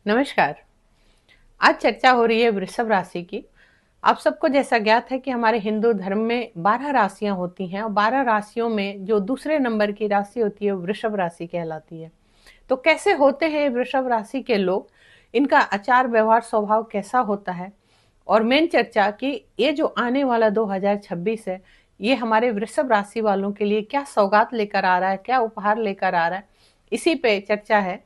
नमस्कार। आज चर्चा हो रही है वृषभ राशि की। आप सबको जैसा ज्ञात है कि हमारे हिंदू धर्म में 12 राशियां होती हैं और 12 राशियों में जो दूसरे नंबर की राशि होती है वृषभ राशि कहलाती है। तो कैसे होते हैं वृषभ राशि के लोग, इनका आचार व्यवहार स्वभाव कैसा होता है, और मेन चर्चा कि ये जो आने वाला 2026 है, ये हमारे वृषभ राशि वालों के लिए क्या सौगात लेकर आ रहा है, क्या उपहार लेकर आ रहा है, इसी पे चर्चा है।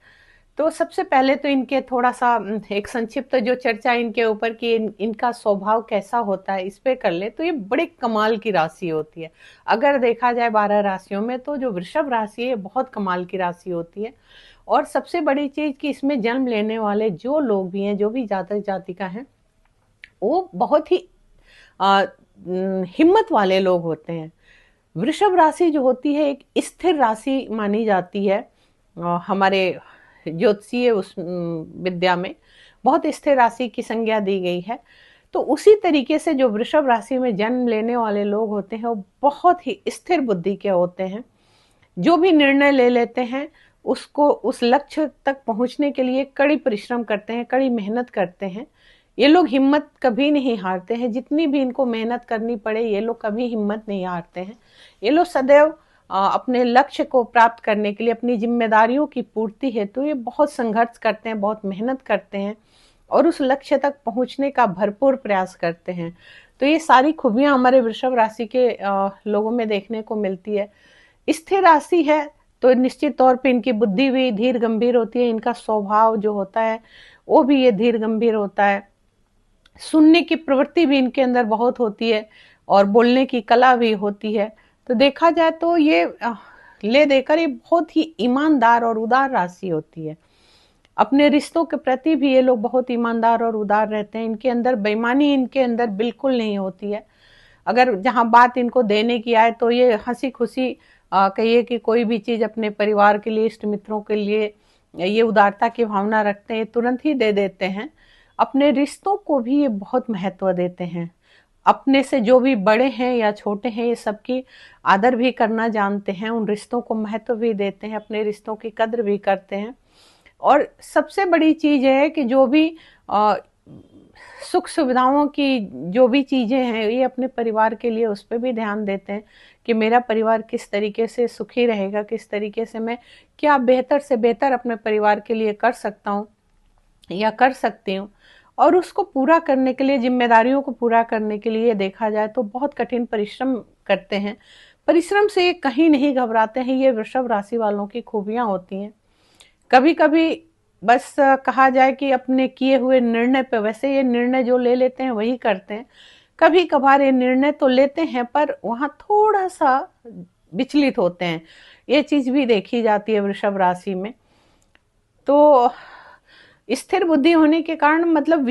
तो सबसे पहले तो इनके थोड़ा सा एक संक्षिप्त जो चर्चा इनके ऊपर कि इनका स्वभाव कैसा होता है, इस पे कर ले तो ये बड़े कमाल की राशि होती है। अगर देखा जाए 12 राशियों में तो जो वृषभ राशि है बहुत कमाल की राशि होती है। और सबसे बड़ी चीज कि इसमें जन्म लेने वाले जो लोग भी हैं, जो भी जातक जातिका हैं, वो बहुत ही हिम्मत वाले लोग होते हैं। वृषभ राशि जो होती है एक स्थिर राशि मानी जाती है। हमारे ज्योतिषीय उस विद्या में बहुत स्थिर राशि की संज्ञा दी गई है। तो उसी तरीके से जो वृषभ राशि में जन्म लेने वाले लोग होते हैं वो बहुत ही स्थिर बुद्धि के होते हैं। जो भी निर्णय ले लेते हैं उसको उस लक्ष्य तक पहुंचने के लिए कड़ी परिश्रम करते हैं, कड़ी मेहनत करते हैं। ये लोग हिम्मत कभी नहीं हारते हैं, जितनी भी इनको मेहनत करनी पड़े ये लोग कभी हिम्मत नहीं हारते हैं। ये लोग सदैव अपने लक्ष्य को प्राप्त करने के लिए, अपनी जिम्मेदारियों की पूर्ति हेतु ये बहुत संघर्ष करते हैं, बहुत मेहनत करते हैं और उस लक्ष्य तक पहुंचने का भरपूर प्रयास करते हैं। तो ये सारी खूबियां हमारे वृषभ राशि के लोगों में देखने को मिलती है। स्थिर राशि है तो निश्चित तौर पे इनकी बुद्धि भी धीर गंभीर होती है, इनका स्वभाव जो होता है वो भी ये धीर गंभीर होता है। सुनने की प्रवृत्ति भी इनके अंदर बहुत होती है और बोलने की कला भी होती है। तो देखा जाए तो ये ले देकर ये बहुत ही ईमानदार और उदार राशि होती है। अपने रिश्तों के प्रति भी ये लोग बहुत ईमानदार और उदार रहते हैं। इनके अंदर बेईमानी इनके अंदर बिल्कुल नहीं होती है। अगर जहां बात इनको देने की आए तो ये हंसी खुशी कहिए कि कोई भी चीज अपने परिवार के लिए, इष्ट मित्रों के लिए ये उदारता की भावना रखते हैं, तुरंत ही दे देते हैं। अपने रिश्तों को भी ये बहुत महत्व देते हैं। अपने से जो भी बड़े हैं या छोटे हैं ये सबकी आदर भी करना जानते हैं, उन रिश्तों को महत्व भी देते हैं, अपने रिश्तों की कद्र भी करते हैं। और सबसे बड़ी चीज है कि जो भी सुख सुविधाओं की जो भी चीजें हैं ये अपने परिवार के लिए उस पर भी ध्यान देते हैं कि मेरा परिवार किस तरीके से सुखी रहेगा, किस तरीके से मैं क्या बेहतर से बेहतर अपने परिवार के लिए कर सकता हूँ या कर सकती हूँ। और उसको पूरा करने के लिए, जिम्मेदारियों को पूरा करने के लिए देखा जाए तो बहुत कठिन परिश्रम करते हैं। परिश्रम से ये कहीं नहीं घबराते हैं। ये वृषभ राशि वालों की खूबियां होती हैं। कभी कभी बस कहा जाए कि अपने किए हुए निर्णय पे, वैसे ये निर्णय जो ले लेते हैं वही करते हैं। कभी कभार ये निर्णय तो लेते हैं पर वहां थोड़ा सा विचलित होते हैं। ये चीज भी देखी जाती है वृषभ राशि में। तो स्थिर बुद्धि होने के कारण मतलब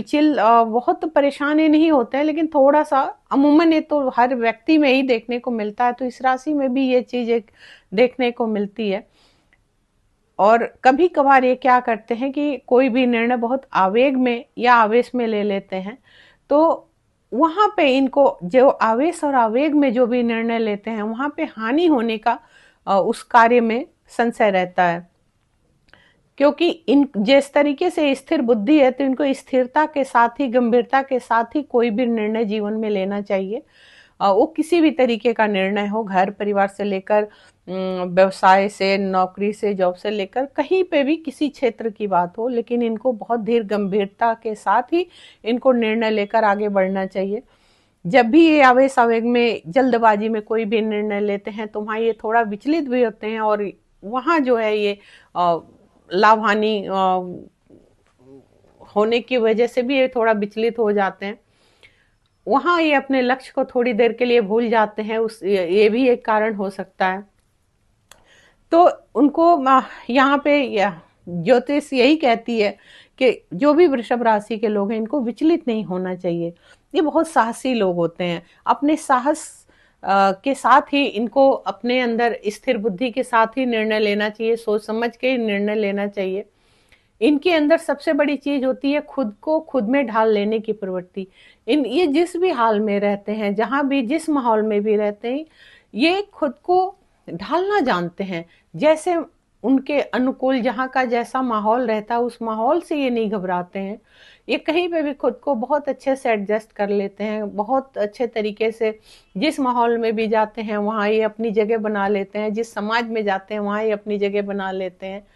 बहुत परेशान ये नहीं होते हैं, लेकिन थोड़ा सा, अमूमन ये तो हर व्यक्ति में ही देखने को मिलता है, तो इस राशि में भी ये चीज एक देखने को मिलती है। और कभी कभार ये क्या करते हैं कि कोई भी निर्णय बहुत आवेग में या आवेश में ले लेते हैं। तो वहां पे इनको जो आवेश और आवेग में जो भी निर्णय लेते हैं वहां पे हानि होने का उस कार्य में संशय रहता है। क्योंकि इन जिस तरीके से स्थिर बुद्धि है तो इनको स्थिरता के साथ ही, गंभीरता के साथ ही कोई भी निर्णय जीवन में लेना चाहिए। वो किसी भी तरीके का निर्णय हो, घर परिवार से लेकर व्यवसाय से, नौकरी से, जॉब से लेकर कहीं पे भी किसी क्षेत्र की बात हो, लेकिन इनको बहुत धीर गंभीरता के साथ ही इनको निर्णय लेकर आगे बढ़ना चाहिए। जब भी ये आवेश आवेग में, जल्दबाजी में कोई भी निर्णय लेते हैं तो वहां ये थोड़ा विचलित भी होते हैं और वहां जो है ये लाभ हानि होने की वजह से भी ये थोड़ा विचलित हो जाते हैं। वहां ये अपने लक्ष्य को थोड़ी देर के लिए भूल जाते हैं, उस ये भी एक कारण हो सकता है। तो उनको यहाँ पे ज्योतिष यही कहती है कि जो भी वृषभ राशि के लोग हैं इनको विचलित नहीं होना चाहिए। ये बहुत साहसी लोग होते हैं। अपने साहस के साथ ही इनको अपने अंदर स्थिर बुद्धि के साथ ही निर्णय लेना चाहिए, सोच समझ के ही निर्णय लेना चाहिए। इनके अंदर सबसे बड़ी चीज होती है खुद को खुद में ढाल लेने की प्रवृत्ति। ये जिस भी हाल में रहते हैं, जहां भी, जिस माहौल में भी रहते हैं, ये खुद को ढालना जानते हैं। जैसे उनके अनुकूल जहाँ का जैसा माहौल रहता है उस माहौल से ये नहीं घबराते हैं। ये कहीं पे भी खुद को बहुत अच्छे से एडजस्ट कर लेते हैं, बहुत अच्छे तरीके से जिस माहौल में भी जाते हैं वहाँ ये अपनी जगह बना लेते हैं, जिस समाज में जाते हैं वहाँ ये अपनी जगह बना लेते हैं।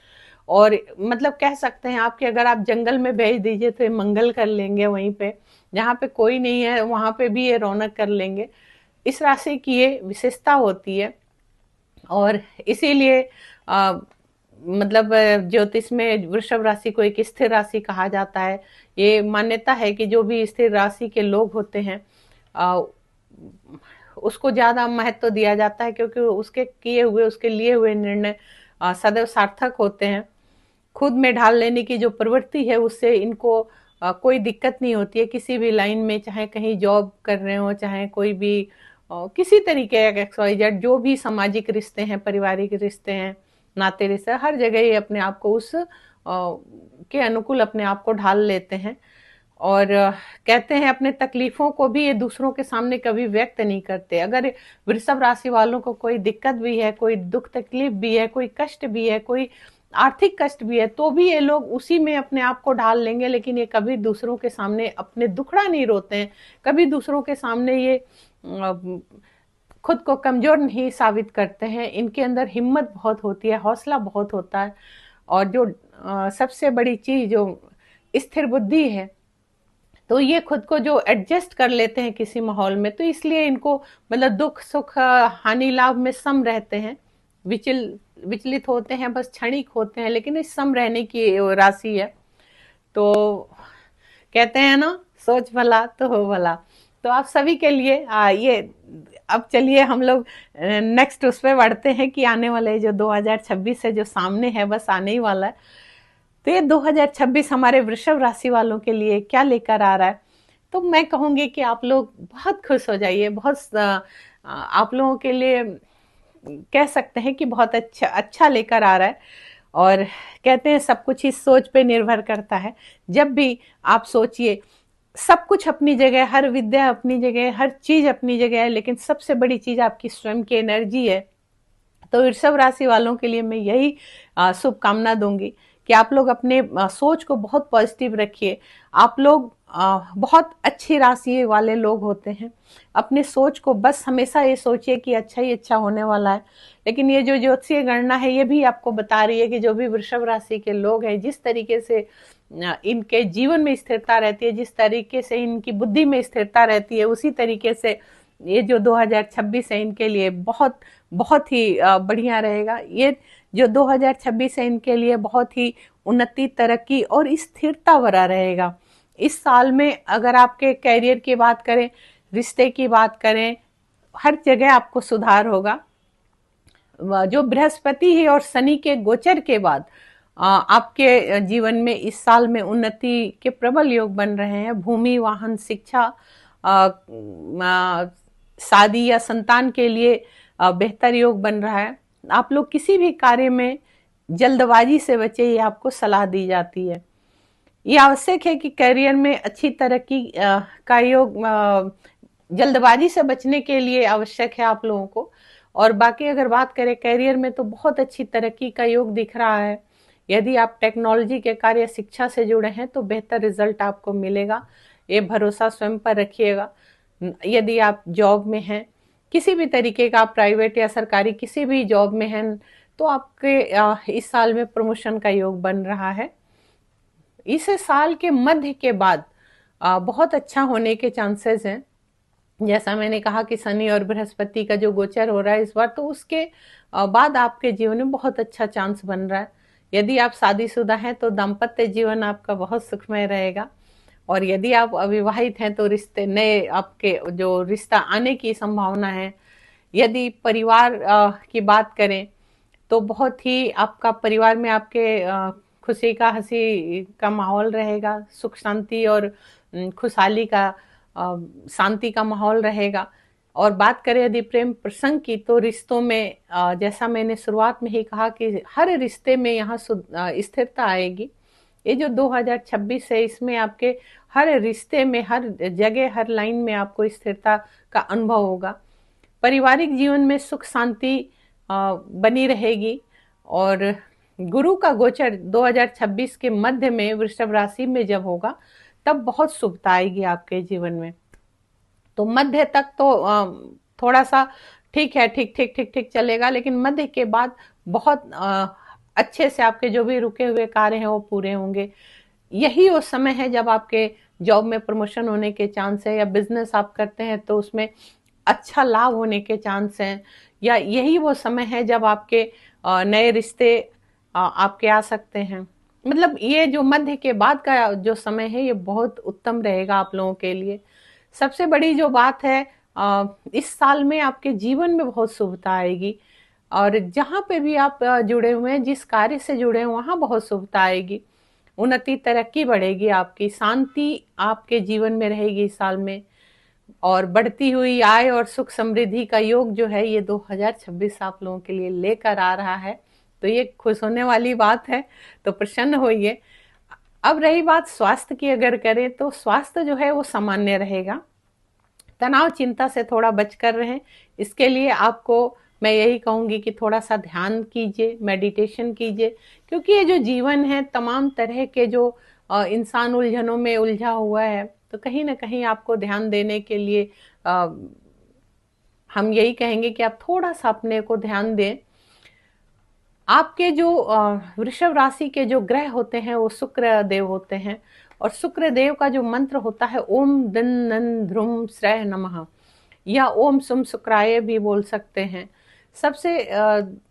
और मतलब कह सकते हैं आप कि अगर आप जंगल में भेज दीजिए तो ये मंगल कर लेंगे, वहीं पे जहाँ पे कोई नहीं है वहाँ पे भी ये रौनक कर लेंगे। इस राशि की ये विशेषता होती है। और इसीलिए मतलब ज्योतिष में वृषभ राशि को एक स्थिर राशि कहा जाता है। ये मान्यता है कि जो भी स्थिर राशि के लोग होते हैं अ, उसको ज्यादा महत्व दिया जाता है, क्योंकि उसके किए हुए उसके लिए हुए निर्णय सदैव सार्थक होते हैं। खुद में ढाल लेने की जो प्रवृत्ति है उससे इनको कोई दिक्कत नहीं होती है किसी भी लाइन में, चाहे कहीं जॉब कर रहे हो, चाहे कोई भी किसी तरीके का XYZ जो भी सामाजिक रिश्ते हैं, पारिवारिक रिश्ते हैं, नाते रिश्ते, हर जगह ये अपने आप को उस के अनुकूल अपने आप को ढाल लेते हैं। और कहते हैं अपने तकलीफों को भी ये दूसरों के सामने कभी व्यक्त नहीं करते। अगर वृषभ राशि वालों को कोई दिक्कत भी है, कोई दुख तकलीफ भी है, कोई कष्ट भी है, कोई आर्थिक कष्ट भी है, तो भी ये लोग उसी में अपने आप को ढाल लेंगे, लेकिन ये कभी दूसरों के सामने अपने दुखड़ा नहीं रोते हैं, कभी दूसरों के सामने ये खुद को कमजोर नहीं साबित करते हैं। इनके अंदर हिम्मत बहुत होती है, हौसला बहुत होता है। और जो सबसे बड़ी चीज जो स्थिर बुद्धि है, तो ये खुद को जो एडजस्ट कर लेते हैं किसी माहौल में, तो इसलिए इनको मतलब दुख सुख हानि लाभ में सम रहते हैं। विचलित होते हैं, बस क्षणिक होते हैं, लेकिन इस सम रहने की राशि है। तो कहते हैं ना, सोच भला तो हो भला। तो आप सभी के लिए ये अब चलिए हम लोग नेक्स्ट उस पर बढ़ते हैं कि आने वाले जो 2026 है जो सामने है, बस आने ही वाला है। तो ये 2026 हमारे वृषभ राशि वालों के लिए क्या लेकर आ रहा है? तो मैं कहूंगी कि आप लोग बहुत खुश हो जाइए। बहुत आप लोगों के लिए कह सकते हैं कि बहुत अच्छा अच्छा लेकर आ रहा है। और कहते हैं सब कुछ इस सोच पे निर्भर करता है। जब भी आप सोचिए, सब कुछ अपनी जगह, हर विद्या अपनी जगह, हर चीज अपनी जगह है, लेकिन सबसे बड़ी चीज आपकी स्वयं की एनर्जी है। तो वृषभ राशि वालों के लिए मैं यही शुभकामना दूंगी कि आप लोग अपने सोच को बहुत पॉजिटिव रखिए। आप लोग बहुत अच्छी राशि वाले लोग होते हैं। अपने सोच को बस हमेशा ये सोचिए कि अच्छा ही अच्छा होने वाला है। लेकिन ये जो ज्योतिषीय गणना है ये भी आपको बता रही है कि जो भी वृषभ राशि के लोग हैं, जिस तरीके से इनके जीवन में स्थिरता रहती है, जिस तरीके से इनकी बुद्धि में स्थिरता रहती है, उसी तरीके से ये जो 2026 है इनके लिए बहुत बहुत ही बढ़िया रहेगा। ये जो 2026 है इनके लिए बहुत ही उन्नति, तरक्की और स्थिरता भरा रहेगा। इस साल में अगर आपके करियर की बात करें, रिश्ते की बात करें, हर जगह आपको सुधार होगा। जो बृहस्पति है और शनि के गोचर के बाद आपके जीवन में इस साल में उन्नति के प्रबल योग बन रहे हैं। भूमि, वाहन, शिक्षा, शादी या संतान के लिए बेहतर योग बन रहा है। आप लोग किसी भी कार्य में जल्दबाजी से बचे, ये आपको सलाह दी जाती है। ये आवश्यक है कि करियर में अच्छी तरक्की का योग जल्दबाजी से बचने के लिए आवश्यक है आप लोगों को। और बाकी अगर बात करें करियर में, तो बहुत अच्छी तरक्की का योग दिख रहा है। यदि आप टेक्नोलॉजी के कार्य, शिक्षा से जुड़े हैं तो बेहतर रिजल्ट आपको मिलेगा। ये भरोसा स्वयं पर रखिएगा। यदि आप जॉब में हैं, किसी भी तरीके का, प्राइवेट या सरकारी किसी भी जॉब में हैं, तो आपके इस साल में प्रमोशन का योग बन रहा है। इस साल के मध्य के बाद बहुत अच्छा होने के चांसेस हैं। जैसा मैंने कहा कि शनि और बृहस्पति का जो गोचर हो रहा है इस बार, तो उसके बाद आपके जीवन में बहुत अच्छा चांस बन रहा है। यदि आप शादीशुदा हैं तो दाम्पत्य जीवन आपका बहुत सुखमय रहेगा। और यदि आप अविवाहित हैं तो रिश्ते नए आपके जो रिश्ता आने की संभावना है। यदि परिवार की बात करें तो बहुत ही आपका परिवार में आपके खुशी का, हंसी का माहौल रहेगा। सुख शांति और खुशहाली का, शांति का माहौल रहेगा। और बात करें यदि प्रेम प्रसंग की, तो रिश्तों में जैसा मैंने शुरुआत में ही कहा कि हर रिश्ते में यहाँ स्थिरता आएगी। ये जो 2026 है इसमें आपके हर रिश्ते में, हर जगह, हर लाइन में आपको स्थिरता का अनुभव होगा। पारिवारिक जीवन में सुख शांति बनी रहेगी। और गुरु का गोचर 2026 के मध्य में वृषभ राशि में जब होगा, तब बहुत शुभता आएगी आपके जीवन में। तो मध्य तक तो थोड़ा सा ठीक है, ठीक ठीक ठीक ठीक चलेगा, लेकिन मध्य के बाद बहुत अच्छे से आपके जो भी रुके हुए कार्य हैं वो पूरे होंगे। यही वो समय है जब आपके जॉब में प्रमोशन होने के चांस है, या बिजनेस आप करते हैं तो उसमें अच्छा लाभ होने के चांस हैं, या यही वो समय है जब आपके नए रिश्ते आपके आ सकते हैं। मतलब ये जो मध्य के बाद का जो समय है ये बहुत उत्तम रहेगा आप लोगों के लिए। सबसे बड़ी जो बात है, इस साल में आपके जीवन में बहुत शुभता आएगी, और जहां पे भी आप जुड़े हुए हैं, जिस कार्य से जुड़े हैं, वहां बहुत शुभता आएगी। उन्नति, तरक्की बढ़ेगी, आपकी शांति आपके जीवन में रहेगी इस साल में, और बढ़ती हुई आय और सुख समृद्धि का योग जो है ये 2026 आप लोगों के लिए लेकर आ रहा है। तो ये खुश होने वाली बात है, तो प्रसन्न होइए। अब रही बात स्वास्थ्य की, अगर करें तो स्वास्थ्य जो है वो सामान्य रहेगा। तनाव चिंता से थोड़ा बचकर रहें। इसके लिए आपको मैं यही कहूंगी कि थोड़ा सा ध्यान कीजिए, मेडिटेशन कीजिए, क्योंकि ये जो जीवन है तमाम तरह के जो इंसान उलझनों में उलझा हुआ है, तो कहीं ना कहीं आपको ध्यान देने के लिए हम यही कहेंगे कि आप थोड़ा सा अपने को ध्यान दें। आपके जो वृषभ राशि के जो ग्रह होते हैं वो शुक्र देव होते हैं, और शुक्र देव का जो मंत्र होता है ओम दिन नन ध्रुम श्रेय नमः, या ओम सुम शुक्राय भी बोल सकते हैं। सबसे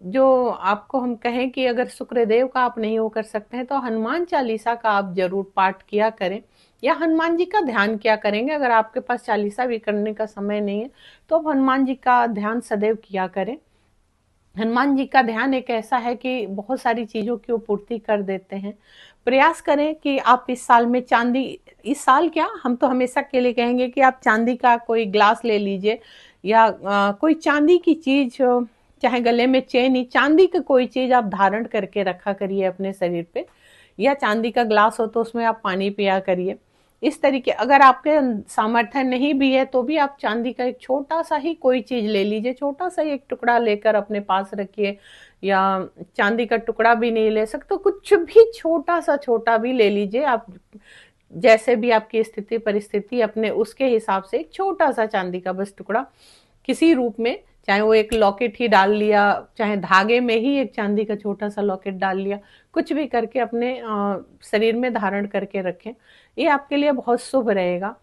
जो आपको हम कहें कि अगर शुक्र देव का आप नहीं वो कर सकते हैं तो हनुमान चालीसा का आप जरूर पाठ किया करें, या हनुमान जी का ध्यान किया करेंगे। अगर आपके पास चालीसा भी करने का समय नहीं है तो आप हनुमान जी का ध्यान सदैव किया करें। हनुमान जी का ध्यान एक ऐसा है कि बहुत सारी चीजों की वो पूर्ति कर देते हैं। प्रयास करें कि आप इस साल में चांदी, इस साल क्या, हम तो हमेशा के लिए कहेंगे कि आप चांदी का कोई ग्लास ले लीजिए, या कोई चांदी की चीज, चाहे गले में चेन ही, चांदी का कोई चीज आप धारण करके रखा करिए अपने शरीर पे, या चांदी का ग्लास हो तो उसमें आप पानी पिया करिए। इस तरीके, अगर आपके सामर्थ्य नहीं भी है तो भी आप चांदी का एक छोटा सा ही कोई चीज ले लीजिए, छोटा सा ही एक टुकड़ा लेकर अपने पास रखिए, या चांदी का टुकड़ा भी नहीं ले सकते तो कुछ भी छोटा सा छोटा भी ले लीजिए आप, जैसे भी आपकी स्थिति परिस्थिति अपने उसके हिसाब से एक छोटा सा चांदी का बस टुकड़ा किसी रूप में, चाहे वो एक लॉकेट ही डाल लिया, चाहे धागे में ही एक चांदी का छोटा सा लॉकेट डाल लिया, कुछ भी करके अपने शरीर में धारण करके रखें। ये आपके लिए बहुत शुभ रहेगा।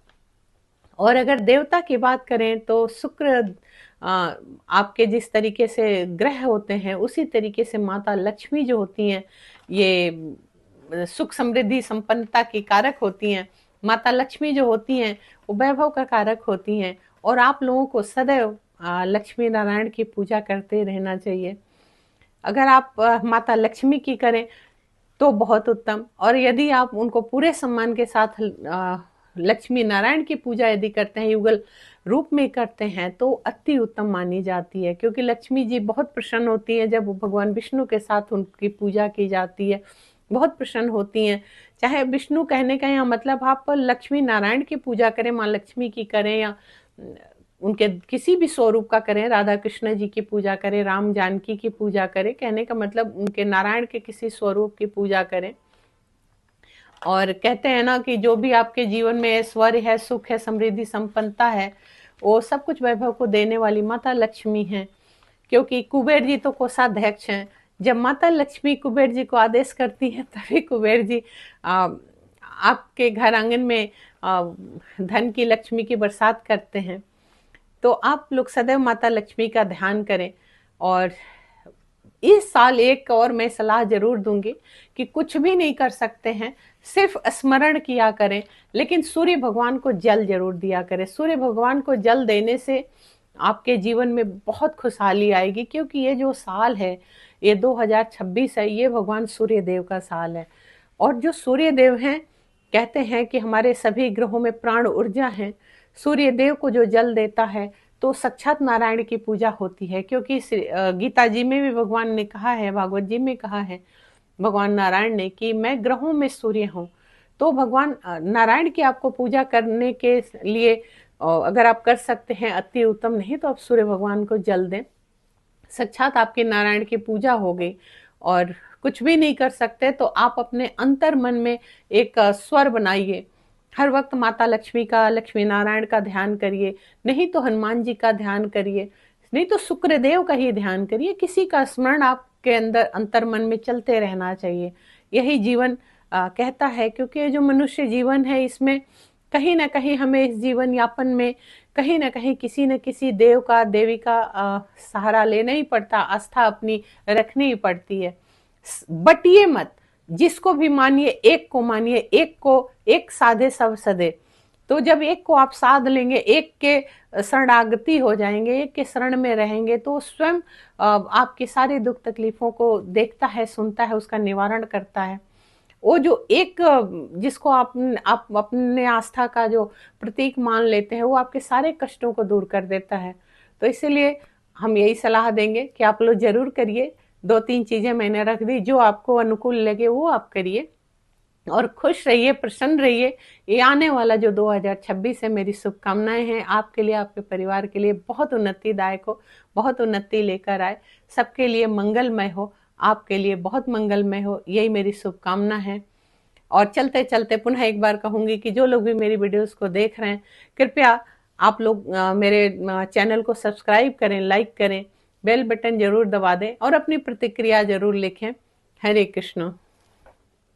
और अगर देवता की बात करें तो शुक्र आपके जिस तरीके से ग्रह होते हैं उसी तरीके से माता लक्ष्मी जो होती हैं, ये सुख समृद्धि संपन्नता की कारक होती हैं। माता लक्ष्मी जो होती हैं वो वैभव का कारक होती हैं, और आप लोगों को सदैव लक्ष्मी नारायण की पूजा करते रहना चाहिए। अगर आप माता लक्ष्मी की करें तो बहुत उत्तम, और यदि आप उनको पूरे सम्मान के साथ लक्ष्मी नारायण की पूजा यदि करते हैं, युगल रूप में करते हैं, तो अति उत्तम मानी जाती है, क्योंकि लक्ष्मी जी बहुत प्रसन्न होती है जब भगवान विष्णु के साथ उनकी पूजा की जाती है, बहुत प्रसन्न होती हैं। चाहे विष्णु कहने का यहाँ मतलब आप लक्ष्मी नारायण की पूजा करें, माँ लक्ष्मी की करें, या उनके किसी भी स्वरूप का करें, राधा कृष्ण जी की पूजा करें, राम जानकी की पूजा करें, कहने का मतलब उनके नारायण के किसी स्वरूप की पूजा करें। और कहते हैं ना कि जो भी आपके जीवन में ऐश्वर्य है, सुख है, समृद्धि संपन्नता है, वो सब कुछ वैभव को देने वाली माता लक्ष्मी है, क्योंकि कुबेर जी तो कोषाध्यक्ष हैं। जब माता लक्ष्मी कुबेर जी को आदेश करती हैं तभी कुबेर जी आपके घर आंगन में धन की, लक्ष्मी की बरसात करते हैं। तो आप लोग सदैव माता लक्ष्मी का ध्यान करें। और इस साल एक और मैं सलाह जरूर दूंगी कि कुछ भी नहीं कर सकते हैं, सिर्फ स्मरण किया करें, लेकिन सूर्य भगवान को जल जरूर दिया करें। सूर्य भगवान को जल देने से आपके जीवन में बहुत खुशहाली आएगी, क्योंकि ये जो साल है, ये 2026 है, ये भगवान सूर्य देव का साल है। और जो सूर्य देव हैं, कहते हैं कि हमारे सभी ग्रहों में प्राण ऊर्जा है। सूर्य देव को जो जल देता है तो साक्षात नारायण की पूजा होती है, क्योंकि गीता जी में भी भगवान ने कहा है, भागवत जी में कहा है भगवान नारायण ने कि मैं ग्रहों में सूर्य हूँ। तो भगवान नारायण की आपको पूजा करने के लिए अगर आप कर सकते हैं अति उत्तम, नहीं तो आप सूर्य भगवान को जल दें, साक्षात आपके नारायण की पूजा हो गई। और कुछ भी नहीं कर सकते तो आप अपने अंतर मन में एक स्वर बनाइए। हर वक्त माता लक्ष्मी का, लक्ष्मी नारायण का ध्यान करिए, नहीं तो हनुमान जी का ध्यान करिए, नहीं तो शुक्रदेव का ही ध्यान करिए। किसी का स्मरण आपके अंदर अंतर मन में चलते रहना चाहिए। यही जीवन कहता है, क्योंकि ये जो मनुष्य जीवन है इसमें कहीं ना कहीं हमें इस जीवन यापन में कहीं ना कहीं किसी न किसी देव का, देवी का सहारा लेना ही पड़ता, आस्था अपनी रखनी ही पड़ती है। बटिए मत, जिसको भी मानिए, एक को मानिए, एक को, एक साधे सब सदे। तो जब एक को आप साध लेंगे, एक के शरणागति हो जाएंगे, एक के शरण में रहेंगे, तो स्वयं आपकी सारी दुख तकलीफों को देखता है, सुनता है, उसका निवारण करता है। वो जो एक जिसको आप अपने आस्था का जो प्रतीक मान लेते हैं, वो आपके सारे कष्टों को दूर कर देता है। तो इसीलिए हम यही सलाह देंगे कि आप लोग जरूर करिए। 2-3 चीजें मैंने रख दी, जो आपको अनुकूल लगे वो आप करिए और खुश रहिए, प्रसन्न रहिए। ये आने वाला जो 2026 है, मेरी शुभकामनाएं हैं आपके लिए, आपके परिवार के लिए बहुत उन्नतिदायक हो, बहुत उन्नति लेकर आए, सबके लिए मंगलमय हो, आपके लिए बहुत मंगलमय हो, यही मेरी शुभकामना है। और चलते चलते पुनः एक बार कहूंगी कि जो लोग भी मेरी वीडियोस को देख रहे हैं, कृपया आप लोग मेरे चैनल को सब्सक्राइब करें, लाइक करें, बेल बटन जरूर दबा दें और अपनी प्रतिक्रिया जरूर लिखें। हरे कृष्ण।